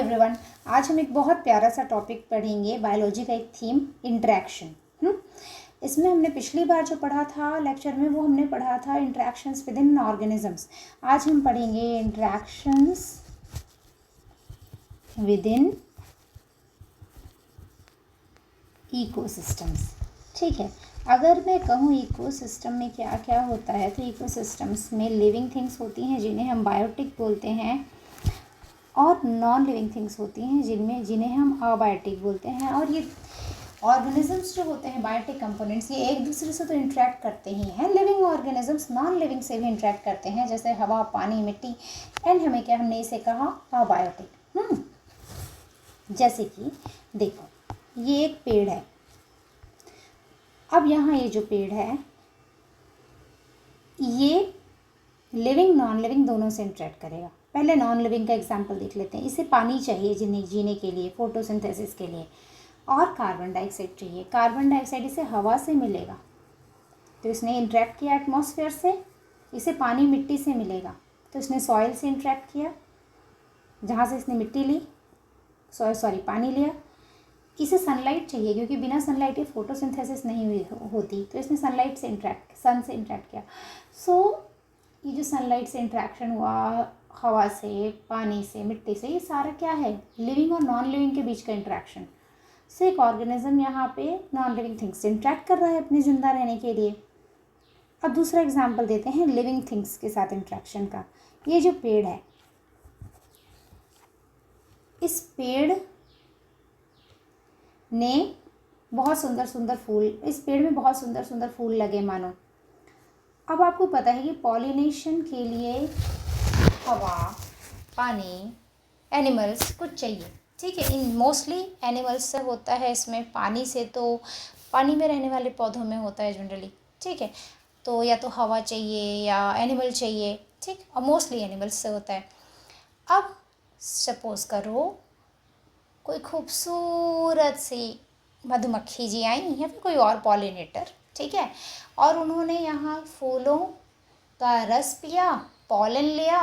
Everyone, आज हम एक बहुत प्यारा सा टॉपिक पढ़ेंगे, बायोलॉजी का एक थीम इंटरेक्शन। इसमें हमने पिछली बार जो पढ़ा था लेक्चर में, वो हमने पढ़ा था इंटरेक्शंस विद इन ऑर्गेनिजम्स। आज हम पढ़ेंगे इंटरेक्शंस विद इन इकोसिस्टम्स। ठीक है, अगर मैं कहूँ इकोसिस्टम में क्या क्या होता है, तो इकोसिस्टम्स में लिविंग थिंग्स होती हैं जिन्हें हम बायोटिक बोलते हैं, और नॉन लिविंग थिंग्स होती हैं जिन्हें हम अबायोटिक बोलते हैं। और ये ऑर्गेनिजम्स जो होते हैं, बायोटिक कंपोनेंट्स, ये एक दूसरे से तो इंटरेक्ट करते ही हैं। लिविंग ऑर्गेनिजम्स नॉन लिविंग से भी इंटरेक्ट करते हैं, जैसे हवा, पानी, मिट्टी। एंड हमने इसे कहा अबायोटिक। जैसे कि देखो, ये एक पेड़ है। अब यहाँ ये जो पेड़ है, ये लिविंग नॉन लिविंग दोनों से इंटरेक्ट करेगा। पहले नॉन लिविंग का एग्जांपल देख लेते हैं। इसे पानी चाहिए जीने के लिए, फोटोसिंथेसिस के लिए, और कार्बन डाइऑक्साइड चाहिए। कार्बन डाइऑक्साइड इसे हवा से मिलेगा, तो इसने इंटरेक्ट किया एटमॉस्फेयर से। इसे पानी मिट्टी से मिलेगा, तो इसने सॉइल से इंटरेक्ट किया, जहाँ से इसने मिट्टी ली, पानी लिया। इसे सनलाइट चाहिए, क्योंकि बिना सनलाइट ये फोटोसिंथेसिस नहीं होती, तो इसने सन से इंटरेक्ट किया। सो ये जो सनलाइट से इंटरेक्शन हुआ, हवा से, पानी से, मिट्टी से, ये सारा क्या है? लिविंग और नॉन लिविंग के बीच का इंटरेक्शन। से एक ऑर्गेनिज्म यहाँ पे नॉन लिविंग थिंग्स से इंटरेक्ट कर रहा है अपने जिंदा रहने के लिए। अब दूसरा एग्जांपल देते हैं लिविंग थिंग्स के साथ इंटरेक्शन का। ये जो पेड़ है, इस पेड़ ने बहुत सुंदर सुंदर फूल, इस पेड़ में बहुत सुंदर सुंदर फूल लगे मानो। अब आपको पता है कि पॉलिनेशन के लिए हवा, पानी, एनिमल्स कुछ चाहिए। ठीक है, इन मोस्टली एनिमल्स से होता है, इसमें पानी से तो पानी में रहने वाले पौधों में होता है जनरली। ठीक है, तो या तो हवा चाहिए या एनिमल चाहिए। ठीक, और मोस्टली एनिमल्स से होता है। अब सपोज करो कोई खूबसूरत सी मधुमक्खी जी आई, या फिर कोई और पॉलिनेटर। ठीक है, और उन्होंने यहाँ फूलों का रस पिया, पॉलन लिया,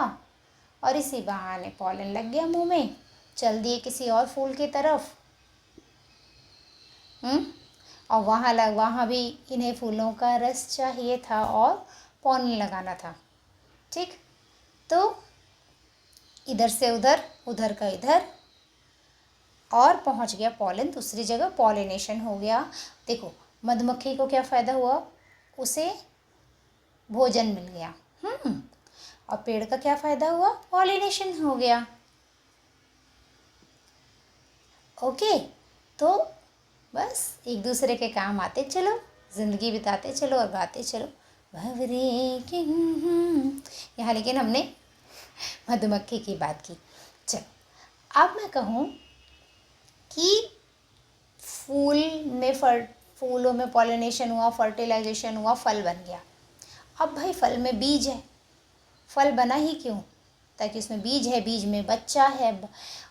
और इसी बहाने पॉलन लग गया मुंह में, चल दिए किसी और फूल की तरफ। और वहाँ भी इन्हें फूलों का रस चाहिए था और पॉलन लगाना था। ठीक, तो इधर से उधर, उधर का इधर, और पहुँच गया पॉलन दूसरी जगह, पॉलिनेशन हो गया। देखो, मधुमक्खी को क्या फ़ायदा हुआ? उसे भोजन मिल गया। और पेड़ का क्या फ़ायदा हुआ? पॉलिनेशन हो गया। ओके, तो बस एक दूसरे के काम आते चलो, ज़िंदगी बिताते चलो और गाते चलो भवरे के। यहाँ लेकिन हमने मधुमक्खी की बात की। चलो, अब मैं कहूँ कि फूलों में पॉलिनेशन हुआ, फर्टिलाइजेशन हुआ, फल बन गया। अब भाई फल में बीज है, फल बना ही क्यों? ताकि उसमें बीज है, बीज में बच्चा है,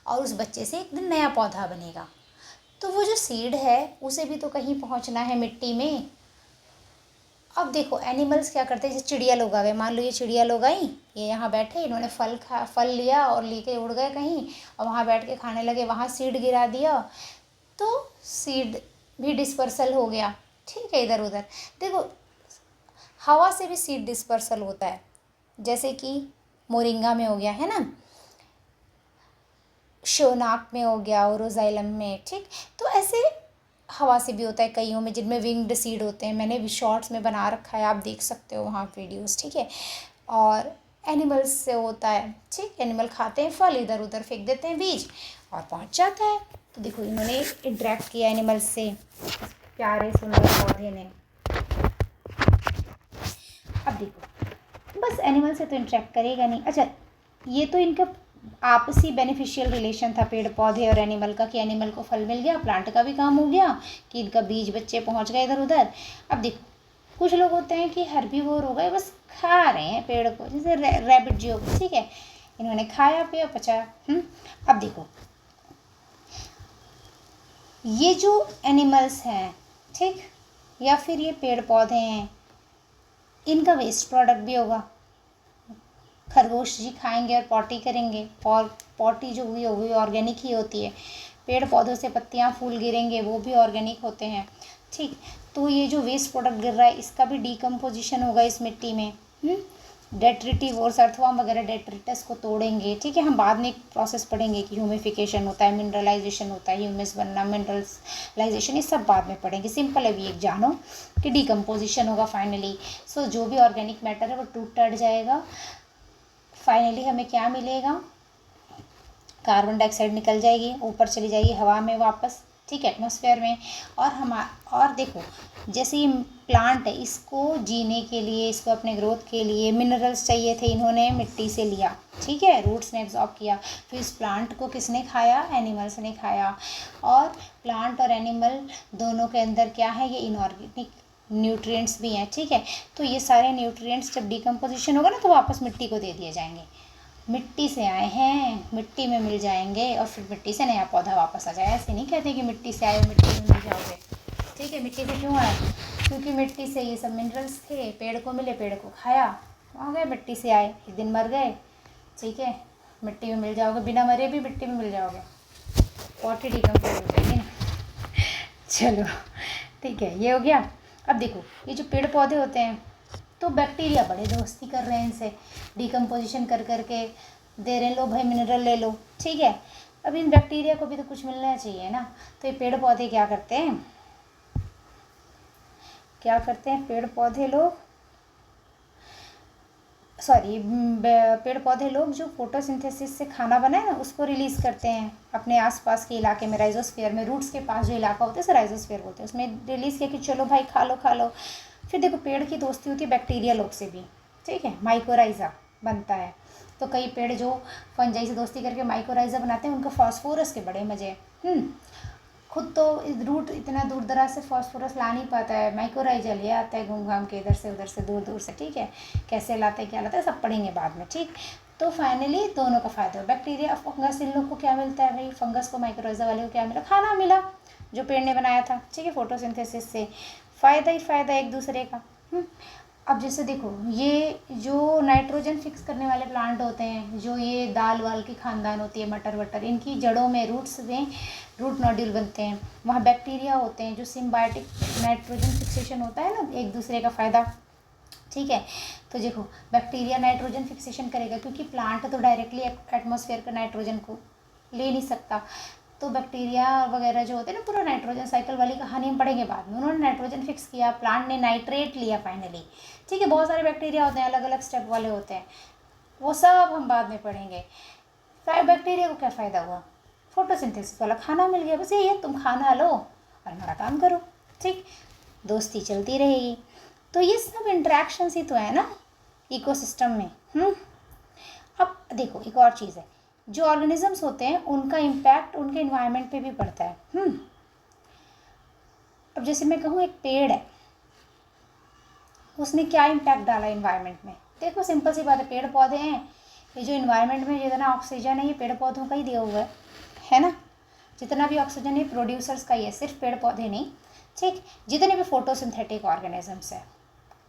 और उस बच्चे से एक दिन नया पौधा बनेगा। तो वो जो सीड है, उसे भी तो कहीं पहुंचना है मिट्टी में। अब देखो, एनिमल्स क्या करते हैं, जैसे चिड़िया लोग आ गए, मान लो ये चिड़िया लोग आई, ये यहाँ बैठे, इन्होंने फल लिया और लेके उड़ गए कहीं, और वहाँ बैठ के खाने लगे, वहाँ सीड गिरा दिया, तो सीड भी डिस्पर्सल हो गया। ठीक है, इधर उधर। देखो, हवा से भी सीड डिस्पर्सल होता है, जैसे कि मोरिंगा में हो गया है ना, शोनाक में हो गया, ओरोजाइलम में। ठीक, तो ऐसे हवा से भी होता है कईयों में, जिनमें विंग्ड सीड होते हैं। मैंने भी शॉर्ट्स में बना रखा है, आप देख सकते हो वहाँ वीडियोस। ठीक है, और एनिमल्स से होता है। ठीक, एनिमल खाते हैं फल, इधर उधर फेंक देते हैं बीज, और पहुँच जाता है। तो देखो, इन्होंने इंटरेक्ट किया एनिमल्स से, प्यारे सुंदर पौधे ने। अब देखो, बस एनिमल से तो इंटरेक्ट करेगा नहीं। अच्छा, ये तो इनका आपसी बेनिफिशियल रिलेशन था, पेड़ पौधे और एनिमल का, कि एनिमल को फल मिल गया, प्लांट का भी काम हो गया, कि इनका बीज बच्चे पहुंच गए इधर उधर। अब देखो, कुछ लोग होते हैं कि हर्बीवोर हो गए, बस खा रहे हैं पेड़ को, जैसे रैबिट जी हो गई। ठीक है, इन्होंने खाया पिया, पचा। अब देखो, ये जो एनिमल्स हैं, ठीक, या फिर ये पेड़ पौधे हैं, इनका वेस्ट प्रोडक्ट भी होगा। खरगोश जी खाएंगे और पॉटी करेंगे, और पॉटी जो हुई है वो भी ऑर्गेनिक ही होती है। पेड़ पौधों से पत्तियां फूल गिरेंगे वो भी ऑर्गेनिक होते हैं, ठीक। तो ये जो वेस्ट प्रोडक्ट गिर रहा है इसका भी डिकम्पोजिशन होगा इस मिट्टी में। डेट्रिटिवोर्स, अर्थवर्म वगैरह डेट्रिटस को तोड़ेंगे, ठीक है। हम बाद में एक प्रोसेस पढ़ेंगे कि ह्यूमिफिकेशन होता है, मिनरलाइजेशन होता है, ह्यूमस बनना, मिनरलाइजेशन, ये सब बाद में पढ़ेंगे। सिंपल अभी एक जानो कि डिकम्पोजिशन होगा फाइनली। सो जो भी ऑर्गेनिक मैटर है वो टूट टट जाएगा, फाइनली हमें क्या मिलेगा, कार्बन डाइऑक्साइड निकल जाएगी, ऊपर चली जाएगी हवा में वापस, ठीक है, एटमॉस्फेयर में। और देखो जैसे ये प्लांट है, इसको जीने के लिए, इसको अपने ग्रोथ के लिए मिनरल्स चाहिए थे, इन्होंने मिट्टी से लिया, ठीक है, रूट्स ने एब्जॉर्ब किया। फिर इस प्लांट को किसने खाया, एनिमल्स ने खाया। और प्लांट और एनिमल दोनों के अंदर क्या है, ये इनऑर्गेनिक न्यूट्रिएंट्स भी हैं, ठीक है। तो ये सारे न्यूट्रिएंट्स जब डिकम्पोजिशन होगा ना तो वापस मिट्टी को दे दिए जाएंगे। मिट्टी से आए हैं, मिट्टी में मिल जाएंगे, और फिर मिट्टी से नया पौधा वापस आ जाए। ऐसे नहीं कहते कि मिट्टी से आए मिट्टी में मिल जाओगे, ठीक है। मिट्टी से क्यों आए, क्योंकि मिट्टी से ये सब मिनरल्स थे, पेड़ को मिले, पेड़ को खाया, आ गए, मिट्टी से आए, एक दिन मर गए, ठीक है, मिट्टी में मिल जाओगे, बिना मरे भी मिट्टी में मिल जाओगे, पॉटी डिकम्पोज हो जाएगी ना। चलो ठीक है, ये हो गया। अब देखो ये जो पेड़ पौधे होते हैं तो बैक्टीरिया बड़े दोस्ती कर रहे हैं इनसे, डिकम्पोजिशन कर करके दे रहे हैं, लो भाई मिनरल ले लो, ठीक है। अब इन बैक्टीरिया को भी तो कुछ मिलना चाहिए ना। तो ये पेड़ पौधे क्या करते हैं, पेड़ पौधे लोग, पेड़ पौधे लोग जो फोटोसिंथेसिस से खाना बनाए ना उसको रिलीज़ करते हैं अपने आसपास के इलाके में, राइजोस्फीयर में, रूट्स के पास जो इलाका होता है उसे राइजोस्फीयर बोलते हैं, उसमें रिलीज़ किया कि चलो भाई खा लो खा लो। फिर देखो पेड़ की दोस्ती होती है बैक्टीरिया लोग से भी, ठीक है, माइकोराइजा बनता है। तो कई पेड़ जो फंजाई से दोस्ती करके माइकोराइजा बनाते हैं उनको फास्फोरस के बड़े मजे हैं। खुद तो रूट इतना दूर दराज से फास्फोरस ला नहीं पाता है, माइकोराइजा ले आता है घूम घाम के इधर से उधर से, दूर दूर से, ठीक है। कैसे लाते हैं क्या लाते हैं सब पढ़ेंगे बाद में, ठीक। तो फाइनली दोनों का फ़ायदा हो, बैक्टीरिया फंगस, इन लोग को क्या मिलता है भाई, फंगस को माइकोराइजा वाले को क्या मिला, खाना मिला जो पेड़ ने बनाया था, ठीक है, फोटोसिंथेसिस से फ़ायदा ही फ़ायदा एक दूसरे का। अब जैसे देखो ये जो नाइट्रोजन फिक्स करने वाले प्लांट होते हैं, जो ये दाल वाल की खानदान होती है, मटर वटर, इनकी जड़ों में, रूट्स में रूट नोड्यूल बनते हैं, वहाँ बैक्टीरिया होते हैं जो सिम्बायोटिक नाइट्रोजन फिक्सेशन होता है ना, एक दूसरे का फ़ायदा, ठीक है। तो देखो बैक्टीरिया नाइट्रोजन फिक्सेशन करेगा क्योंकि प्लांट तो डायरेक्टली एटमॉस्फेयर का नाइट्रोजन को ले नहीं सकता। तो बैक्टीरिया वगैरह जो होते हैं ना, पूरा नाइट्रोजन साइकिल वाली कहानी हम पढ़ेंगे बाद में, उन्होंने नाइट्रोजन फिक्स किया, प्लांट ने नाइट्रेट लिया फाइनली, ठीक है। बहुत सारे बैक्टीरिया होते हैं, अलग अलग स्टेप वाले होते हैं, वो सब हम बाद में पढ़ेंगे। बैक्टीरिया को क्या फ़ायदा हुआ, फोटोसिंथेसिस वाला खाना मिल गया, बस यही है, तुम खाना लो और हमारा काम करो, ठीक, दोस्ती चलती रहेगी। तो ये सब इंटरेक्शंस ही तो है ना इकोसिस्टम में। अब देखो एक और चीज़ है, जो ऑर्गेनिजम्स होते हैं उनका इम्पैक्ट उनके इन्वायरमेंट पे भी पड़ता है। अब जैसे मैं कहूँ एक पेड़ है, उसने क्या इम्पैक्ट डाला इन्वायरमेंट में, देखो सिंपल सी बात है, पेड़ पौधे हैं, ये जो इन्वायरमेंट में जितना ऑक्सीजन है ये पेड़ पौधों का ही दिया हुआ है ना। जितना भी ऑक्सीजन है प्रोड्यूसर्स का ही है, सिर्फ पेड़ पौधे नहीं, ठीक। जितने भी फोटोसिंथेटिक ऑर्गेनिजम्स है,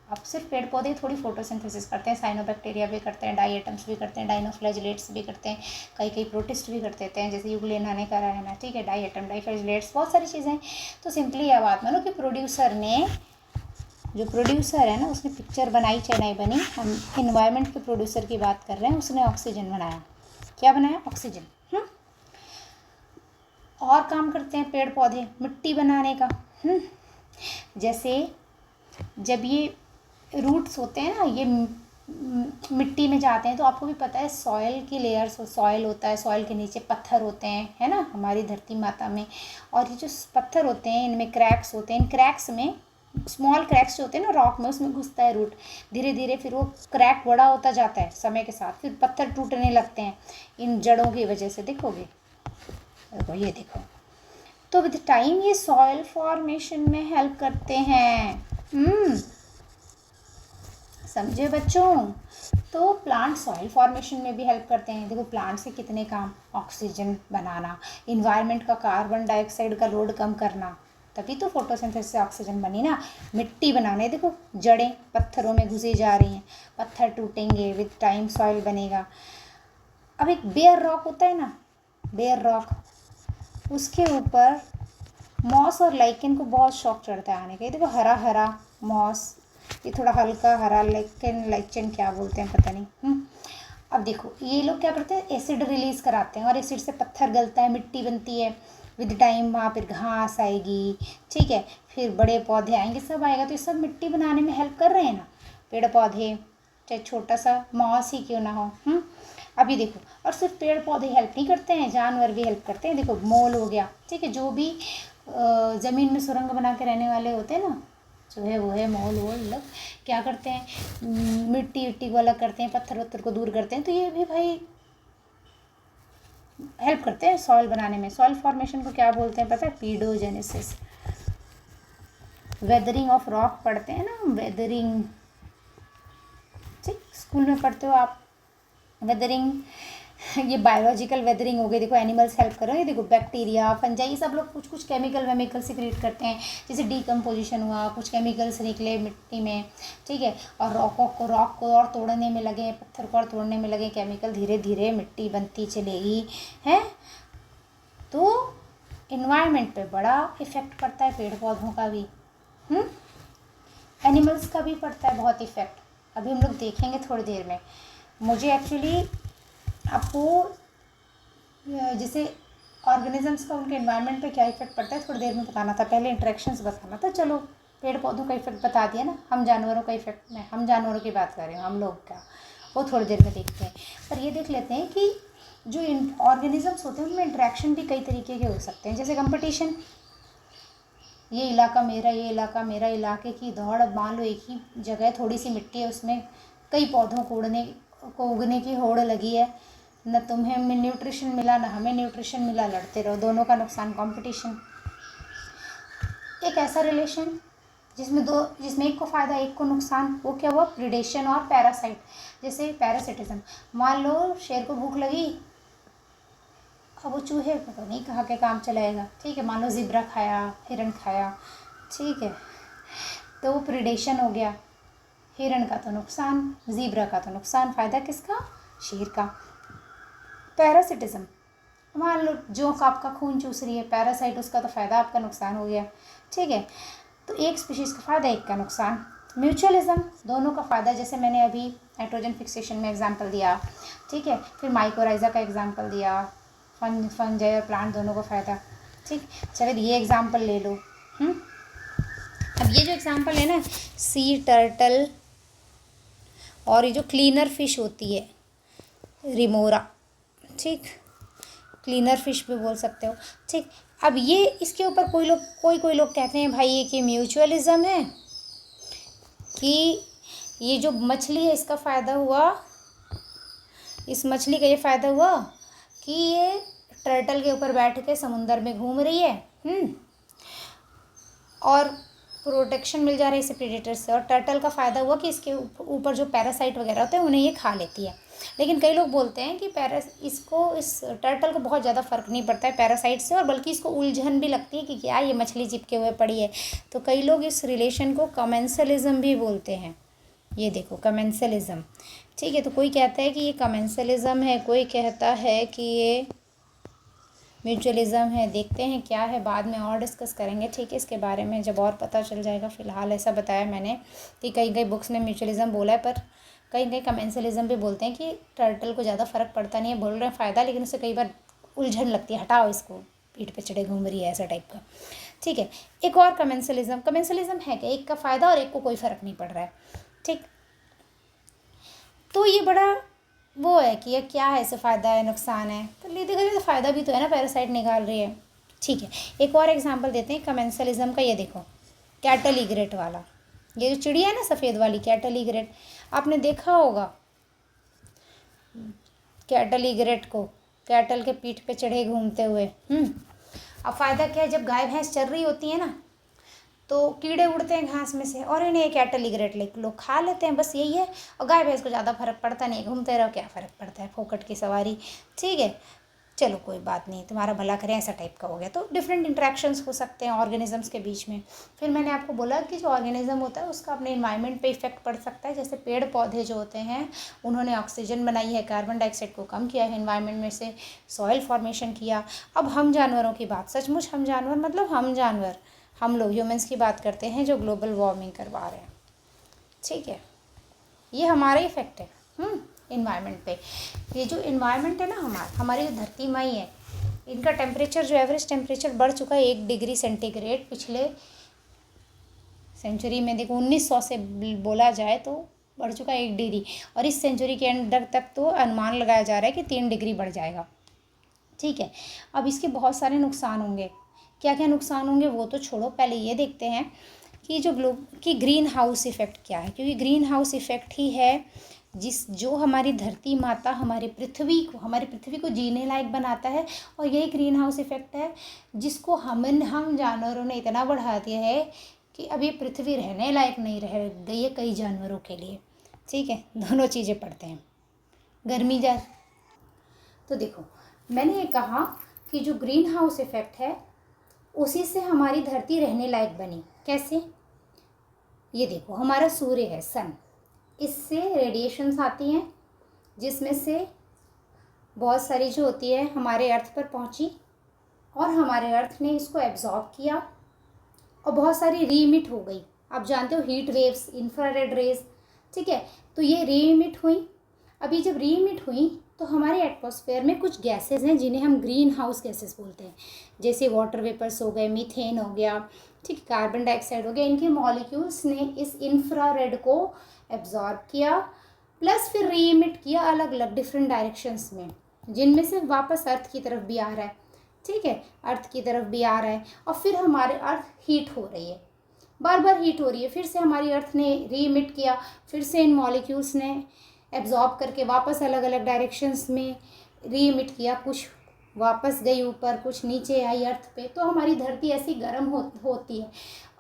अब सिर्फ पेड़ पौधे थोड़ी फोटोसिंथेसिस करते हैं, साइनोबैक्टीरिया भी करते हैं, डाइएटम्स भी करते हैं, डाइनोफ्लैजिलेट्स भी करते हैं, कई प्रोटिस्ट भी कर देते हैं, जैसे यूग्लेना ने करा है ना, ठीक है, डाइएटम, डाइफ्लैजिलेट्स, बहुत सारी चीज़ें। तो सिंपली यह बात मानो कि प्रोड्यूसर ने, जो प्रोड्यूसर है ना, उसने पिक्चर बनाई चाहे नहीं बनी, हम इन्वायरमेंट के प्रोड्यूसर की बात कर रहे हैं, उसने ऑक्सीजन बनाया, क्या बनाया, ऑक्सीजन। और काम करते हैं पेड़ पौधे मिट्टी बनाने का। जैसे जब ये रूट्स होते हैं ना, ये मिट्टी में जाते हैं, तो आपको भी पता है सॉइल की लेयर्स, सॉइल होता है, सॉइल के नीचे पत्थर होते हैं, है ना, हमारी धरती माता में। और ये जो पत्थर होते हैं इनमें क्रैक्स होते हैं, इन क्रैक्स में स्मॉल क्रैक्स जो होते हैं ना रॉक में, उसमें घुसता है रूट, धीरे धीरे फिर वो क्रैक बड़ा होता जाता है समय के साथ, फिर पत्थर टूटने लगते हैं इन जड़ों की वजह से। देखोगे, देखो ये देखो, तो विद टाइम ये सॉइल फॉर्मेशन में हेल्प करते हैं। समझे बच्चों, तो प्लांट सॉइल फॉर्मेशन में भी हेल्प करते हैं। देखो प्लांट से कितने काम, ऑक्सीजन बनाना, इन्वायरमेंट का कार्बन डाइऑक्साइड का लोड कम करना, तभी तो फोटोसिंथेसिस से ऑक्सीजन बनी ना। मिट्टी बनाने देखो, जड़ें पत्थरों में घुसी जा रही हैं, पत्थर टूटेंगे, विद टाइम सॉइल बनेगा। अब एक बेयर रॉक होता है ना, बेयर रॉक, उसके ऊपर मॉस और लाइकेन को बहुत शौक चढ़ता है आने का। ये देखो हरा हरा मॉस, ये थोड़ा हल्का हरा लाइकेन, लाइकेन क्या बोलते हैं पता नहीं। अब देखो ये लोग क्या करते हैं, एसिड रिलीज़ कराते हैं और एसिड से पत्थर गलता है, मिट्टी बनती है। विद टाइम वहाँ फिर घास आएगी, ठीक है, फिर बड़े पौधे आएंगे, सब आएगा। तो ये सब मिट्टी बनाने में हेल्प कर रहे हैं ना, पेड़ पौधे, चाहे छोटा सा मॉस ही क्यों ना हो। अभी देखो, और सिर्फ पेड़ पौधे हेल्प नहीं करते हैं, जानवर भी हेल्प करते हैं। देखो मोल हो गया, ठीक है, जो भी ज़मीन में सुरंग बना के रहने वाले होते हैं ना, जो है वो है मोल वोल लोग, क्या करते हैं, मिट्टी विट्टी को अलग करते हैं, पत्थर वत्थर को दूर करते हैं। तो ये भी भाई हेल्प करते हैं सॉइल बनाने में। सॉइल फॉर्मेशन को क्या बोलते हैं पता है, पीडोजेनेसिस। वेदरिंग ऑफ रॉक पढ़ते हैं ना, वेदरिंग, ठीक, स्कूल में पढ़ते हो आप वेदरिंग। ये बायोलॉजिकल वेदरिंग हो गई, देखो एनिमल्स हेल्प कर रहे हैं, ये देखो बैक्टीरिया, फंजाई, ये सब लोग कुछ कुछ केमिकल वेमिकल सिक्रेट करते हैं, जैसे डीकम्पोजिशन हुआ, कुछ केमिकल्स निकले मिट्टी में, ठीक है, और रॉक को और तोड़ने में लगे, पत्थर को और तोड़ने में लगे केमिकल, धीरे धीरे मिट्टी बनती चलेगी, है। तो इन्वायरमेंट पे बड़ा इफ़ेक्ट पड़ता है पेड़ पौधों का भी, एनिमल्स का भी पड़ता है बहुत इफ़ेक्ट। अभी हम लोग देखेंगे थोड़ी देर में। मुझे एक्चुअली आपको जैसे ऑर्गेनिजम्स का उनके एनवायरनमेंट पे क्या इफेक्ट पड़ता है थोड़ी देर में बताना था, पहले इंटरेक्शंस बताना था। चलो पेड़ पौधों का इफेक्ट बता दिया ना, हम जानवरों का इफेक्ट, मैं हम जानवरों की बात कर रही हूँ, हम लोग का वो थोड़ी देर में देखते हैं। पर ये देख लेते हैं कि जो ऑर्गेनिजम्स होते हैं उनमें इंटरेक्शन भी कई तरीके के हो सकते हैं। जैसे कंपटीशन, ये इलाका मेरा, ये इलाका मेरा, इलाके की दौड़। अब मान लो एक ही जगह थोड़ी सी मिट्टी है, उसमें कई पौधों को उगने की होड़ लगी है, न तुम्हें न्यूट्रिशन मिला न हमें न्यूट्रिशन मिला, लड़ते रहो, दोनों का नुकसान, कंपटीशन। एक ऐसा रिलेशन जिसमें एक को फ़ायदा एक को नुकसान, वो क्या हुआ, प्रिडेशन और पैरासाइट। जैसे पैरासिटिज्म, मान लो शेर को भूख लगी, अब वो चूहे पता नहीं कहाँ के काम चलाएगा, ठीक है, मान लो ज़िब्रा खाया, हिरन खाया, ठीक है, तो वो प्रिडेशन हो गया, हिरन का तो नुकसान, ज़िब्रा का तो नुकसान, फ़ायदा किसका, शेर का। पैरासिटिज्म, मान लो जोंक आपका खून चूस रही है, पैरासाइट उसका तो फ़ायदा आपका नुकसान हो गया, ठीक है। तो एक स्पीशीज़ का फ़ायदा एक का नुकसान। म्यूचुअलिज्म, दोनों का फ़ायदा, जैसे मैंने अभी नाइट्रोजन फिक्सेशन में एग्जांपल दिया, ठीक है, फिर माइकोराइजा का एग्जांपल दिया, फंजाई और प्लांट दोनों का फ़ायदा, ठीक। चलो ये एग्जांपल ले लो। अब ये जो एग्जांपल है ना, सी टर्टल और ये जो क्लीनर फिश होती है रिमोरा, ठीक, क्लीनर फिश भी बोल सकते हो, ठीक। अब ये इसके ऊपर कोई लोग कहते हैं भाई ये कि म्यूचुअलिज्म है, कि ये जो मछली है इसका फ़ायदा हुआ, इस मछली का ये फ़ायदा हुआ कि ये टर्टल के ऊपर बैठ के समुंदर में घूम रही है, और प्रोटेक्शन मिल जा रहा है इसे प्रेडेटर से, और टर्टल का फ़ायदा हुआ कि इसके ऊपर जो पैरासाइट वगैरह होते हैं उन्हें ये खा लेती है। लेकिन कई लोग बोलते हैं कि इस टर्टल को बहुत ज़्यादा फ़र्क नहीं पड़ता है पैरासाइट से, और बल्कि इसको उलझन भी लगती है कि क्या ये मछली चिपके हुए पड़ी है। तो कई लोग इस रिलेशन को कमेंसलिज्म भी बोलते हैं। ये देखो कमेंसलिज्म, ठीक है। तो कोई कहता है कि ये कमेंसलिज्म है, कोई कहता है कि ये म्यूचुअलिज्म है। देखते हैं क्या है, बाद में और डिस्कस करेंगे, ठीक है, इसके बारे में जब और पता चल जाएगा। फ़िलहाल ऐसा बताया मैंने कि कई बुक्स में म्यूचुअलिज्म बोला है, पर कई कमेंसलिज्म भी बोलते हैं कि टर्टल को ज़्यादा फ़र्क पड़ता नहीं है, बोल रहे हैं फ़ायदा, लेकिन उससे कई बार उलझन लगती है, हटाओ इसको, पीठ पे चढ़े घूम रही है, ऐसा टाइप का, ठीक है। एक और कमेंसलिज्म है कि एक का फ़ायदा और एक को कोई फ़र्क नहीं पड़ रहा है, ठीक। तो ये बड़ा वो है कि ये क्या है, इससे फ़ायदा है नुकसान है, तो ले देखा जाए तो फ़ायदा भी तो है ना, पैरासाइट निकाल रही है, ठीक है। एक और एग्जांपल देते हैं कमेंसलिज्म का। ये देखो कैटल इग्रेट वाला, ये जो चिड़िया है ना सफ़ेद वाली कैटल इग्रेट, आपने देखा होगा कैटल इग्रेट को, कैटल के पीठ पे चढ़े घूमते हुए। अब फ़ायदा क्या है, जब गाय भैंस चल रही होती है ना तो कीड़े उड़ते हैं घास में से, और इन्हें कैटल इग्रेट लोग खा लेते हैं, बस यही है। और गाय भैंस को ज़्यादा फर्क पड़ता नहीं, घूमते रहो, क्या फ़र्क पड़ता है, फोकट की सवारी, ठीक है, चलो कोई बात नहीं, तुम्हारा भला करें, ऐसा टाइप का हो गया। तो डिफरेंट इंटरेक्शंस हो सकते हैं ऑर्गेनिजम्स के बीच में। फिर मैंने आपको बोला कि जो ऑर्गेनिज्म होता है उसका अपने इन्वायरमेंट पे इफेक्ट पड़ सकता है। जैसे पेड़ पौधे जो होते हैं उन्होंने ऑक्सीजन बनाई है, कार्बन डाइऑक्साइड को कम किया है, इन्वायरमेंट में से सॉइल फॉर्मेशन किया। अब हम जानवरों की बात, सचमुच हम जानवर मतलब हम जानवर, हम लोग ह्यूमंस की बात करते हैं जो ग्लोबल वार्मिंग करवा रहे हैं, ठीक है। ये हमारा इफेक्ट है इन्वायरमेंट पे। ये जो इन्वायरमेंट है ना हमारी जो धरती माई है, इनका टेम्परेचर जो एवरेज टेम्परेचर बढ़ चुका है 1 डिग्री सेंटीग्रेड पिछले सेंचुरी में। देखो 1900 से बोला जाए तो बढ़ चुका है 1 डिग्री, और इस सेंचुरी के एंड तक तो अनुमान लगाया जा रहा है कि 3 डिग्री बढ़ जाएगा, ठीक है। अब इसके बहुत सारे नुकसान होंगे। क्या क्या नुकसान होंगे वो तो छोड़ो, पहले ये देखते हैं कि कि ग्रीन हाउस इफ़ेक्ट क्या है। क्योंकि ग्रीन हाउस इफ़ेक्ट ही है जो हमारी धरती माता, हमारी पृथ्वी को जीने लायक बनाता है। और यही ग्रीन हाउस इफ़ेक्ट है जिसको हम जानवरों ने इतना बढ़ा दिया है कि अब ये पृथ्वी रहने लायक नहीं रह गई है कई जानवरों के लिए, ठीक है। दोनों चीज़ें पढ़ते हैं। गर्मी तो देखो, मैंने ये कहा कि जो ग्रीन हाउस इफ़ेक्ट है उसी से हमारी धरती रहने लायक बनी। कैसे? ये देखो, हमारा सूर्य है, सन, इससे रेडिएशंस आती हैं जिसमें से बहुत सारी जो होती है हमारे अर्थ पर पहुंची, और हमारे अर्थ ने इसको एब्जॉर्ब किया और बहुत सारी रीमिट हो गई। आप जानते हो हीट वेव्स, इंफ्रारेड रेज, ठीक है। तो ये रीमिट हुई। अभी जब रीमिट हुई तो हमारे एटमॉस्फेयर में कुछ गैसेस हैं जिन्हें हम ग्रीन हाउस गैसेस बोलते हैं। जैसे वाटर वेपर्स हो गए, मीथेन हो गया, ठीक, कार्बन डाइऑक्साइड हो गया। इनके मॉलिक्यूल्स ने इस इंफ्रारेड को एब्जॉर्ब किया, प्लस फिर रीमिट किया अलग अलग डिफरेंट डायरेक्शंस में, जिनमें से वापस अर्थ की तरफ भी आ रहा है, ठीक है, अर्थ की तरफ भी आ रहा है। और फिर हमारे अर्थ हीट हो रही है, बार बार हीट हो रही है। फिर से हमारी अर्थ ने रीमिट किया, फिर से इन मॉलिक्यूल्स ने एब्जॉर्ब करके वापस अलग अलग डायरेक्शंस में रीमिट किया। कुछ वापस गई ऊपर, कुछ नीचे आई अर्थ पे। तो हमारी धरती ऐसी गर्म होती है।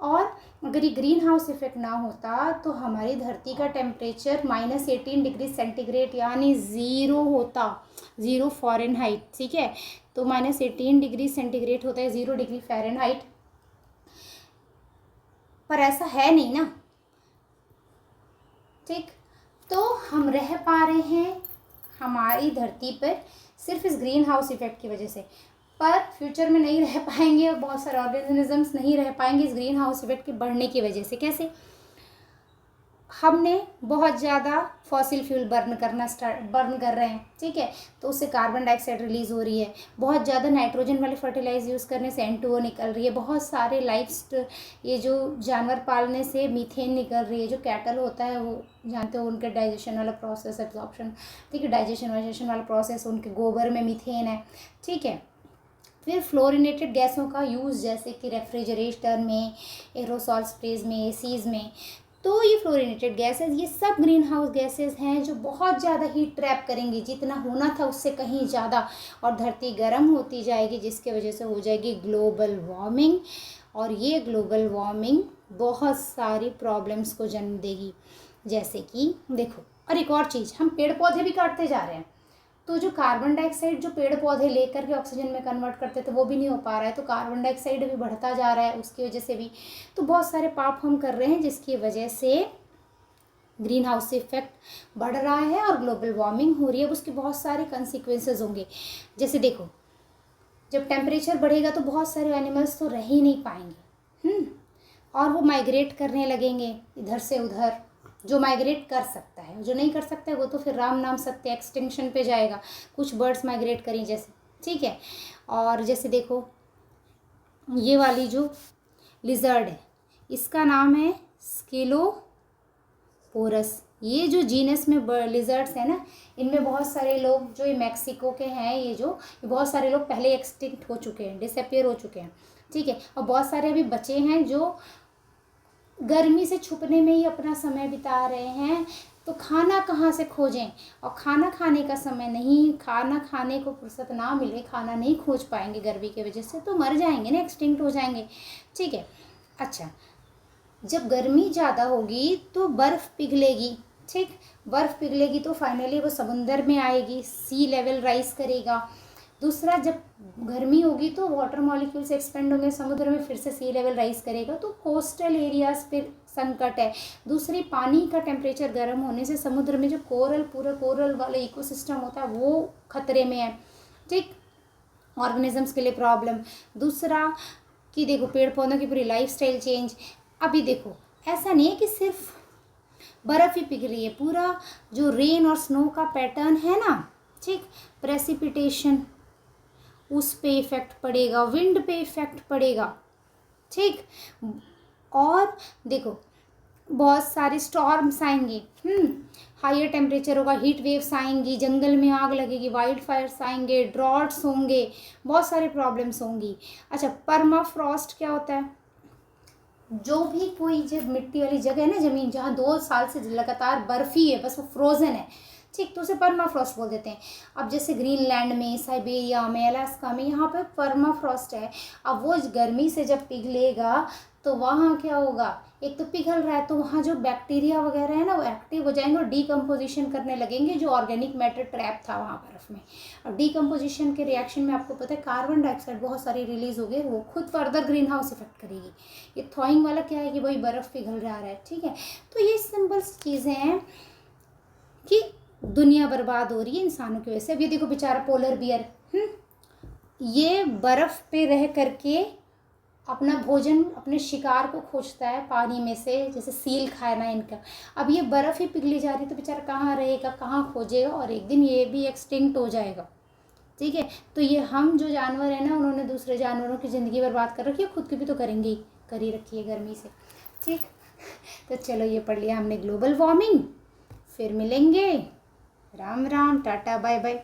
और अगर ये ग्रीन हाउस इफेक्ट ना होता तो हमारी धरती का टेम्परेचर -18 डिग्री सेंटीग्रेड यानी 0 होता, 0 फ़ारेनहाइट, ठीक है। तो -18 डिग्री सेंटीग्रेड होता है, 0 डिग्री फ़ारेनहाइट। पर ऐसा है नहीं ना, ठीक। तो हम रह पा रहे हैं हमारी धरती पर सिर्फ इस ग्रीन हाउस इफेक्ट की वजह से, पर फ्यूचर में नहीं रह पाएंगे और बहुत सारे ऑर्गेनिजम्स नहीं रह पाएंगे इस ग्रीन हाउस इफेक्ट के बढ़ने की वजह से। कैसे? हमने बहुत ज़्यादा फॉसिल फ्यूल बर्न कर रहे हैं, ठीक है। तो उससे कार्बन डाइऑक्साइड रिलीज़ हो रही है। बहुत ज़्यादा नाइट्रोजन वाले फर्टिलाइज यूज़ करने से N2O निकल रही है। बहुत सारे ये जो जानवर पालने से मीथेन निकल रही है। जो कैटल होता है वो जानते हो, उनके डाइजेशन वाला प्रोसेस, एब्जॉर्प्शन, ठीक है, डाइजेशन वाला प्रोसेस, उनके गोबर में मीथेन है, ठीक है। फिर फ्लोरिनेटेड गैसों का यूज़, जैसे कि रेफ्रिजरेटर में, एरोसॉल स्प्रेज में, एसीज में। तो ये फ्लोरिनेटेड गैसेस, ये सब ग्रीन हाउस गैसेस हैं जो बहुत ज़्यादा हीट ट्रैप करेंगी, जितना होना था उससे कहीं ज़्यादा, और धरती गर्म होती जाएगी, जिसके वजह से हो जाएगी ग्लोबल वार्मिंग। और ये ग्लोबल वार्मिंग बहुत सारी प्रॉब्लम्स को जन्म देगी। जैसे कि देखो, और एक और चीज़, हम पेड़ पौधे भी काटते जा रहे हैं, तो जो कार्बन डाइऑक्साइड जो पेड़ पौधे लेकर के ऑक्सीजन में कन्वर्ट करते थे वो भी नहीं हो पा रहा है। तो कार्बन डाइऑक्साइड भी बढ़ता जा रहा है उसकी वजह से भी। तो बहुत सारे पाप हम कर रहे हैं जिसकी वजह से ग्रीन हाउस इफेक्ट बढ़ रहा है और ग्लोबल वार्मिंग हो रही है। उसके बहुत सारे कंसिक्वेंसेस होंगे। जैसे देखो, जब टेम्परेचर बढ़ेगा तो बहुत सारे एनिमल्स तो रह ही नहीं पाएंगे, और वो माइग्रेट करने लगेंगे इधर से उधर। जो माइग्रेट कर सकता है, जो नहीं कर सकता है वो तो फिर राम नाम सत्य, एक्सटिंक्शन पे जाएगा। कुछ बर्ड्स माइग्रेट करें जैसे, ठीक है। और जैसे देखो, ये वाली जो लिजर्ड है इसका नाम है स्केलोपोरस। ये जो जीनस में लिजर्ड्स है ना, इनमें बहुत सारे लोग, जो ये मैक्सिको के हैं, ये बहुत सारे लोग पहले एक्सटिंक्ट हो चुके हैं, डिसअपियर हो चुके हैं, ठीक है। और बहुत सारे अभी बचे हैं जो गर्मी से छुपने में ही अपना समय बिता रहे हैं। तो खाना कहाँ से खोजें, और खाना खाने का समय नहीं, खाना खाने को फुर्सत ना मिले, खाना नहीं खोज पाएंगे गर्मी की वजह से, तो मर जाएंगे ना, एक्सटिंक्ट हो जाएंगे, ठीक है। अच्छा, जब गर्मी ज़्यादा होगी तो बर्फ़ पिघलेगी, ठीक, बर्फ़ पिघलेगी तो फाइनली वो समुंदर में आएगी, सी लेवल राइज करेगा। दूसरा, जब गर्मी होगी तो वाटर मॉलिक्यूल्स एक्सपेंड होंगे समुद्र में, फिर से सी लेवल राइज करेगा, तो कोस्टल एरियाज पे संकट है। दूसरी, पानी का टेम्परेचर गर्म होने से समुद्र में जो पूरा कोरल वाला इकोसिस्टम होता है वो खतरे में है, ठीक, ऑर्गेनिजम्स के लिए प्रॉब्लम। दूसरा कि देखो पेड़ पौधों की पूरी लाइफस्टाइल चेंज। अभी देखो ऐसा नहीं है कि सिर्फ बर्फ़ ही पिघल रही है, पूरा जो रेन और स्नो का पैटर्न है ना, ठीक, प्रेसिपिटेशन, उस पे इफ़ेक्ट पड़ेगा, विंड पे इफ़ेक्ट पड़ेगा, ठीक। और देखो बहुत सारे स्टॉर्म्स आएंगे, हायर टेम्परेचर होगा, हीट वेव्स आएंगी, जंगल में आग लगेगी, वाइल्ड फायर्स आएंगे, ड्रॉट्स होंगे, बहुत सारे प्रॉब्लम्स होंगी। अच्छा, परमाफ्रॉस्ट क्या होता है? जो भी कोई जब मिट्टी वाली जगह है ना, ज़मीन जहाँ 2 साल से लगातार बर्फ़ ही है, बस वो फ्रोज़न है, ठीक, तो उसे परमाफ्रॉस्ट बोल देते हैं। अब जैसे ग्रीनलैंड में, साइबेरिया में, अलास्का में, यहाँ पे परमाफ्रॉस्ट है। अब वो गर्मी से जब पिघलेगा तो वहाँ क्या होगा, एक तो पिघल रहा है तो वहाँ जो बैक्टीरिया वगैरह है ना वो एक्टिव हो जाएंगे और डीकम्पोजिशन करने लगेंगे, जो ऑर्गेनिक मैटर ट्रैप था वहाँ बर्फ़ में। अब डीकम्पोजिशन के रिएक्शन में आपको पता है कार्बन डाइऑक्साइड बहुत सारी रिलीज हो गई, वो खुद फर्दर ग्रीन हाउस इफेक्ट करेगी। ये थॉइंग वाला क्या है कि वही बर्फ़ पिघल रहा है, ठीक है। तो ये सिंपल चीज़ें हैं कि दुनिया बर्बाद हो रही है इंसानों की वजह से। अब ये देखो बेचारा पोलर बियर, ये बर्फ़ पे रह करके अपना भोजन, अपने शिकार को खोजता है पानी में से, जैसे सील खाना इनका। अब ये बर्फ़ ही पिघली जा रही तो बेचारा कहाँ रहेगा, कहाँ खोजेगा, और एक दिन ये भी एक्सटिंक्ट हो जाएगा, ठीक है। तो ये हम जो जानवर हैं ना, उन्होंने दूसरे जानवरों की ज़िंदगी बर्बाद कर रखी है, खुद की भी तो करेंगे ही, कर ही रखी है गर्मी से, ठीक। तो चलो ये पढ़ लिया हमने ग्लोबल वार्मिंग। फिर मिलेंगे, Ram Ram, tata bye bye.